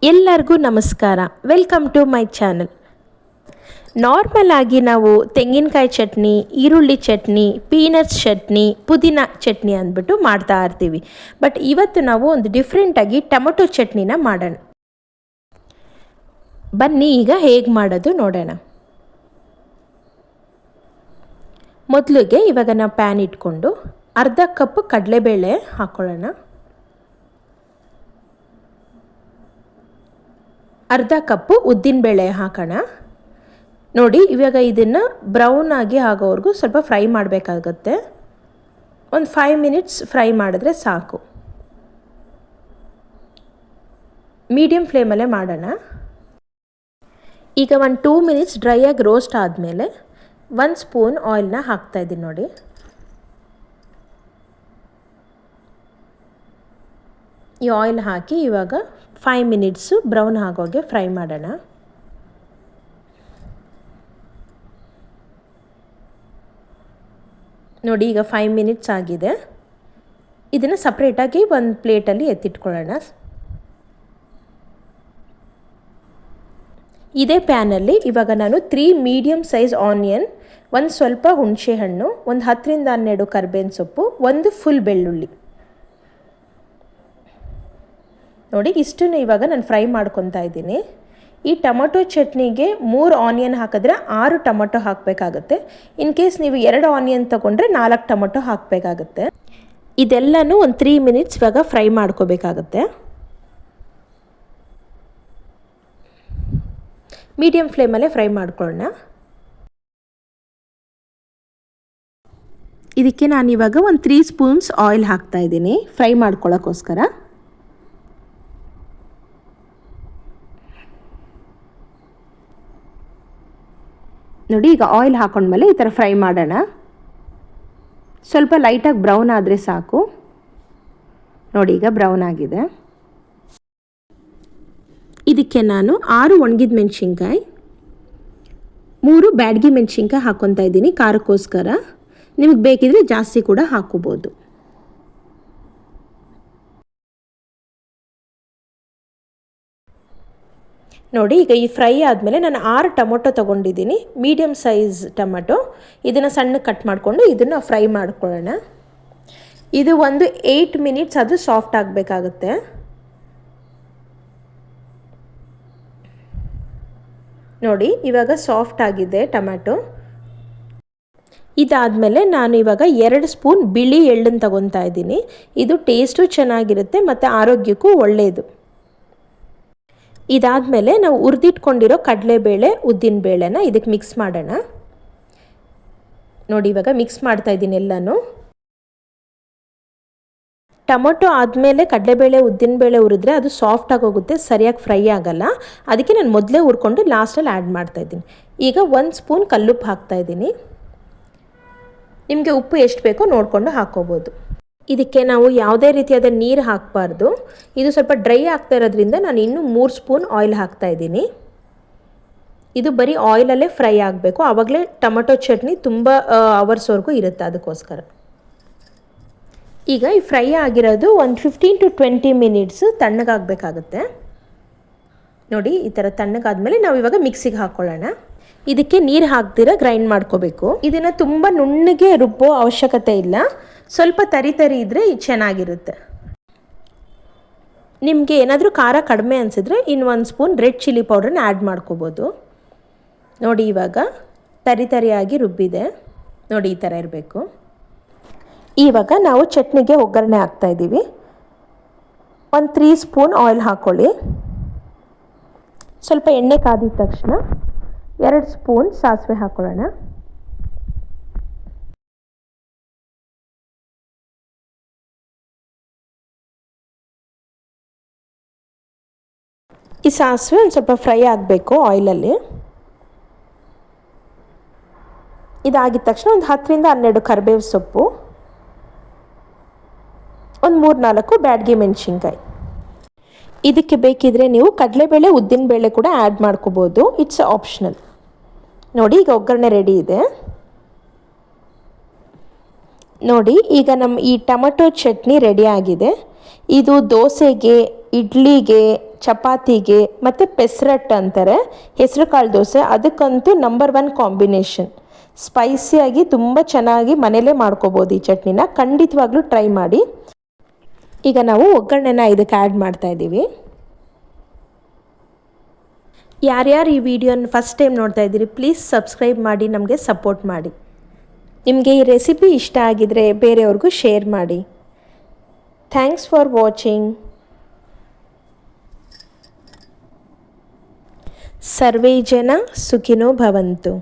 ಎಲ್ಲರಿಗೂ ನಮಸ್ಕಾರ. Welcome to my channel. Normal ಆಗಿ ನಾವು ತೆಂಗಿನಕಾಯಿ ಚಟ್ನಿ, ಈರುಳ್ಳಿ ಚಟ್ನಿ, ಪೀನಟ್ಸ್ ಚಟ್ನಿ, ಪುದೀನ ಚಟ್ನಿ ಅಂದ್ಬಿಟ್ಟು ಮಾಡ್ತಾ ಇರ್ತೀವಿ. ಬಟ್ ಇವತ್ತು ನಾವು ಒಂದು ಡಿಫ್ರೆಂಟಾಗಿ ಟೊಮೊಟೊ ಚಟ್ನಿನ ಮಾಡೋಣ. ಬನ್ನಿ ಈಗ ಹೇಗೆ ಮಾಡೋದು ನೋಡೋಣ. ಮೊದಲಿಗೆ ಇವಾಗ ನಾವು ಪ್ಯಾನ್ ಇಟ್ಕೊಂಡು ಅರ್ಧ ಕಪ್ ಕಡಲೆಬೇಳೆ ಹಾಕ್ಕೊಳ್ಳೋಣ. ಅರ್ಧ ಕಪ್ಪು ಉದ್ದಿನಬೇಳೆ ಹಾಕೋಣ. ನೋಡಿ, ಇವಾಗ ಇದನ್ನು ಬ್ರೌನ್ ಆಗಿ ಆಗೋವರೆಗೂ ಸ್ವಲ್ಪ ಫ್ರೈ ಮಾಡಬೇಕಾಗತ್ತೆ. ಒಂದು 5 ಮಿನಿಟ್ಸ್ ಫ್ರೈ ಮಾಡಿದ್ರೆ ಸಾಕು. ಮೀಡಿಯಮ್ ಫ್ಲೇಮಲ್ಲೇ ಮಾಡೋಣ. ಈಗ ಒಂದು 2 ಮಿನಿಟ್ಸ್ ಡ್ರೈಯಾಗಿ ರೋಸ್ಟ್ ಆದಮೇಲೆ 1 ಸ್ಪೂನ್ ಆಯಿಲ್ನ ಹಾಕ್ತಾಯಿದ್ದೀನಿ. ನೋಡಿ, ಈ ಆಯಿಲ್ ಹಾಕಿ ಇವಾಗ 5 ಮಿನಿಟ್ಸು ಬ್ರೌನ್ ಆಗೋಗೆ ಫ್ರೈ ಮಾಡೋಣ. ನೋಡಿ, ಈಗ 5 ಮಿನಿಟ್ಸ್ ಆಗಿದೆ. ಇದನ್ನು ಸಪ್ರೇಟಾಗಿ ಒಂದು ಪ್ಲೇಟಲ್ಲಿ ಎತ್ತಿಟ್ಕೊಳ್ಳೋಣ. ಇದೇ ಪ್ಯಾನಲ್ಲಿ ಇವಾಗ ನಾನು 3 ಮೀಡಿಯಮ್ ಸೈಜ್ ಆನಿಯನ್, ಒಂದು ಸ್ವಲ್ಪ ಹುಣಸೆ ಹಣ್ಣು, ಒಂದು 10ರಿಂದ 12 ಕರಿಬೇವಿನ ಸೊಪ್ಪು, ಒಂದು ಫುಲ್ ಬೆಳ್ಳುಳ್ಳಿ, ನೋಡಿ ಇಷ್ಟನ್ನು ಇವಾಗ ನಾನು ಫ್ರೈ ಮಾಡ್ಕೊತಾ ಇದ್ದೀನಿ. ಈ ಟೊಮೊಟೊ ಚಟ್ನಿಗೆ 3 ಆನಿಯನ್ ಹಾಕಿದ್ರೆ 6 ಟೊಮೊಟೊ ಹಾಕಬೇಕಾಗುತ್ತೆ. ಇನ್ ಕೇಸ್ ನೀವು 2 ಆನಿಯನ್ ತೊಗೊಂಡ್ರೆ 4 ಟೊಮೊಟೊ ಹಾಕಬೇಕಾಗುತ್ತೆ. ಇದೆಲ್ಲನೂ ಒಂದು 3 ಮಿನಿಟ್ಸ್ ಇವಾಗ ಫ್ರೈ ಮಾಡ್ಕೋಬೇಕಾಗುತ್ತೆ. ಮೀಡಿಯಮ್ ಫ್ಲೇಮಲ್ಲೇ ಫ್ರೈ ಮಾಡ್ಕೊಳ್ಳೋಣ. ಇದಕ್ಕೆ ನಾನಿವಾಗ ಒಂದು 3 ಸ್ಪೂನ್ಸ್ ಆಯಿಲ್ ಹಾಕ್ತಾಯಿದ್ದೀನಿ ಫ್ರೈ ಮಾಡ್ಕೊಳ್ಳೋಕ್ಕೋಸ್ಕರ. ನೋಡಿ, ಈಗ ಆಯಿಲ್ ಹಾಕೊಂಡ್ಮೇಲೆ ಈ ಥರ ಫ್ರೈ ಮಾಡೋಣ. ಸ್ವಲ್ಪ ಲೈಟಾಗಿ ಬ್ರೌನ್ ಆದರೆ ಸಾಕು. ನೋಡಿ, ಈಗ ಬ್ರೌನ್ ಆಗಿದೆ. ಇದಕ್ಕೆ ನಾನು 6 ಒಣಗಿದ ಮೆಣಸಿನ್ಕಾಯಿ, 3 ಬ್ಯಾಡಗಿ ಮೆಣಸಿನ್ಕಾಯಿ ಹಾಕ್ಕೊತಾ ಇದ್ದೀನಿ ಖಾರಕ್ಕೋಸ್ಕರ. ನಿಮಗೆ ಬೇಕಿದ್ರೆ ಜಾಸ್ತಿ ಕೂಡ ಹಾಕೋಬೋದು. ನೋಡಿ, ಈಗ ಈ ಫ್ರೈ ಆದಮೇಲೆ ನಾನು 6 ಟೊಮೊಟೊ ತೊಗೊಂಡಿದ್ದೀನಿ, ಮೀಡಿಯಮ್ ಸೈಜ್ ಟೊಮೊಟೊ. ಇದನ್ನು ಸಣ್ಣ ಕಟ್ ಮಾಡಿಕೊಂಡು ಇದನ್ನು ಫ್ರೈ ಮಾಡ್ಕೊಳ್ಳೋಣ. ಇದು ಒಂದು 8 ಮಿನಿಟ್ಸ್ ಅದು ಸಾಫ್ಟ್ ಆಗಬೇಕಾಗುತ್ತೆ. ನೋಡಿ, ಇವಾಗ ಸಾಫ್ಟ್ ಆಗಿದೆ ಟೊಮ್ಯಾಟೊ. ಇದಾದಮೇಲೆ ನಾನು ಇವಾಗ 2 ಸ್ಪೂನ್ ಬಿಳಿ ಎಳ್ಳನ್ನು ತಗೊತಾ ಇದ್ದೀನಿ. ಇದು ಟೇಸ್ಟು ಚೆನ್ನಾಗಿರುತ್ತೆ ಮತ್ತು ಆರೋಗ್ಯಕ್ಕೂ ಒಳ್ಳೆಯದು. ಇದಾದಮೇಲೆ ನಾವು ಹುರಿದಿಟ್ಕೊಂಡಿರೋ ಕಡಲೆಬೇಳೆ, ಉದ್ದಿನಬೇಳೆನ ಇದಕ್ಕೆ ಮಿಕ್ಸ್ ಮಾಡೋಣ. ನೋಡಿ, ಇವಾಗ ಮಿಕ್ಸ್ ಮಾಡ್ತಾಯಿದ್ದೀನಿ ಎಲ್ಲನೂ. ಟೊಮೊಟೊ ಆದಮೇಲೆ ಕಡಲೆಬೇಳೆ, ಉದ್ದಿನಬೇಳೆ ಹುರಿದ್ರೆ ಅದು ಸಾಫ್ಟ್ ಆಗೋಗುತ್ತೆ, ಸರಿಯಾಗಿ ಫ್ರೈ ಆಗಲ್ಲ. ಅದಕ್ಕೆ ನಾನು ಮೊದಲೇ ಹುರ್ಕೊಂಡು ಲಾಸ್ಟಲ್ಲಿ ಆ್ಯಡ್ ಮಾಡ್ತಾಯಿದ್ದೀನಿ. ಈಗ 1 ಸ್ಪೂನ್ ಕಲ್ಲುಪ್ಪು ಹಾಕ್ತಾಯಿದ್ದೀನಿ. ನಿಮಗೆ ಉಪ್ಪು ಎಷ್ಟು ಬೇಕೋ ನೋಡಿಕೊಂಡು ಹಾಕ್ಕೋಬೋದು. ಇದಕ್ಕೆ ನಾವು ಯಾವುದೇ ರೀತಿಯಾದ ನೀರು ಹಾಕಬಾರ್ದು. ಇದು ಸ್ವಲ್ಪ ಡ್ರೈ ಆಗ್ತಾ ಇರೋದ್ರಿಂದ ನಾನು ಇನ್ನೂ 3 ಸ್ಪೂನ್ ಆಯಿಲ್ ಹಾಕ್ತಾಯಿದ್ದೀನಿ. ಇದು ಬರೀ ಆಯಿಲಲ್ಲೇ ಫ್ರೈ ಆಗಬೇಕು, ಆವಾಗಲೇ ಟೊಮೊಟೊ ಚಟ್ನಿ ತುಂಬ ಅವರ್ಸ್ವರೆಗೂ ಇರುತ್ತೆ, ಅದಕ್ಕೋಸ್ಕರ. ಈಗ ಈ ಫ್ರೈ ಆಗಿರೋದು ಒಂದು 15 to 20 ಮಿನಿಟ್ಸು ತಣ್ಣಗಾಗಬೇಕಾಗುತ್ತೆ. ನೋಡಿ, ಈ ಥರ ತಣ್ಣಗಾದ್ಮೇಲೆ ನಾವು ಇವಾಗ ಮಿಕ್ಸಿಗೆ ಹಾಕ್ಕೊಳ್ಳೋಣ. ಇದಕ್ಕೆ ನೀರು ಹಾಕ್ದಿರ ಗ್ರೈಂಡ್ ಮಾಡ್ಕೋಬೇಕು. ಇದನ್ನು ತುಂಬ ನುಣ್ಣಗೆ ರುಬ್ಬೋ ಅವಶ್ಯಕತೆ ಇಲ್ಲ, ಸ್ವಲ್ಪ ತರಿ ಇದ್ದರೆ ಚೆನ್ನಾಗಿರುತ್ತೆ. ನಿಮಗೆ ಏನಾದರೂ ಖಾರ ಕಡಿಮೆ ಅನಿಸಿದ್ರೆ ಇನ್ನು 1 ಸ್ಪೂನ್ ರೆಡ್ ಚಿಲ್ಲಿ ಪೌಡ್ರನ್ನ ಆ್ಯಡ್ ಮಾಡ್ಕೋಬೋದು. ನೋಡಿ, ಇವಾಗ ತರಿಯಾಗಿ ರುಬ್ಬಿದೆ. ನೋಡಿ, ಈ ಥರ ಇರಬೇಕು. ಇವಾಗ ನಾವು ಚಟ್ನಿಗೆ ಒಗ್ಗರಣೆ ಹಾಕ್ತಾಯಿದ್ದೀವಿ. ಒಂದು 3 ಸ್ಪೂನ್ ಆಯಿಲ್ ಹಾಕ್ಕೊಳ್ಳಿ. ಸ್ವಲ್ಪ ಎಣ್ಣೆ ಕಾದಿದ ತಕ್ಷಣ 2 ಸ್ಪೂನ್ ಸಾಸಿವೆ ಹಾಕ್ಕೊಳ್ಳೋಣ. ಈ ಸಾಸಿವೆ ಒಂದು ಸ್ವಲ್ಪ ಫ್ರೈ ಆಗಬೇಕು ಆಯಿಲಲ್ಲಿ. ಇದಾಗಿದ ತಕ್ಷಣ ಒಂದು 10ರಿಂದ 12 ಕರಿಬೇವು ಸೊಪ್ಪು, ಒಂದು 3-4 ಬ್ಯಾಡಗಿ ಮೆಣಸಿನ್ಕಾಯಿ. ಇದಕ್ಕೆ ಬೇಕಿದ್ರೆ ನೀವು ಕಡಲೆಬೇಳೆ, ಉದ್ದಿನಬೇಳೆ ಕೂಡ ಆ್ಯಡ್ ಮಾಡ್ಕೋಬೋದು, ಇಟ್ಸ್ ಆಪ್ಷನಲ್. ನೋಡಿ, ಈಗ ಒಗ್ಗರಣೆ ರೆಡಿ ಇದೆ. ನೋಡಿ, ಈಗ ನಮ್ಮ ಈ ಟೊಮೊಟೊ ಚಟ್ನಿ ರೆಡಿ ಆಗಿದೆ. ಇದು ದೋಸೆಗೆ, ಇಡ್ಲಿಗೆ, ಚಪಾತಿಗೆ ಮತ್ತು ಪೆಸರಟ್ಟು ಅಂತಾರೆ, ಹೆಸರು ಕಾಳು ದೋಸೆ, ಅದಕ್ಕಂತೂ ನಂಬರ್ 1 ಕಾಂಬಿನೇಷನ್. ಸ್ಪೈಸಿಯಾಗಿ ತುಂಬ ಚೆನ್ನಾಗಿ ಮನೇಲೇ ಮಾಡ್ಕೋಬೋದು ಈ ಚಟ್ನಿನ. ಖಂಡಿತವಾಗ್ಲೂ ಟ್ರೈ ಮಾಡಿ. ಈಗ ನಾವು ಒಗ್ಗರಣೆನ ಇದಕ್ಕೆ ಆ್ಯಡ್ ಮಾಡ್ತಾಯಿದ್ದೀವಿ. ಯಾರ್ಯಾರು ಈ ವಿಡಿಯೋನ ಫಸ್ಟ್ ಟೈಮ್ ನೋಡ್ತಾ ಇದ್ದೀರಿ, ಪ್ಲೀಸ್ ಸಬ್ಸ್ಕ್ರೈಬ್ ಮಾಡಿ ನಮಗೆ ಸಪೋರ್ಟ್ ಮಾಡಿ. ನಿಮಗೆ ಈ ರೆಸಿಪಿ ಇಷ್ಟ ಆಗಿದರೆ ಬೇರೆಯವ್ರಿಗೂ ಶೇರ್ ಮಾಡಿ. Thanks for watching. ಸರ್ವೇ ಜನ ಸುಖಿನೋ ಭವಂತು.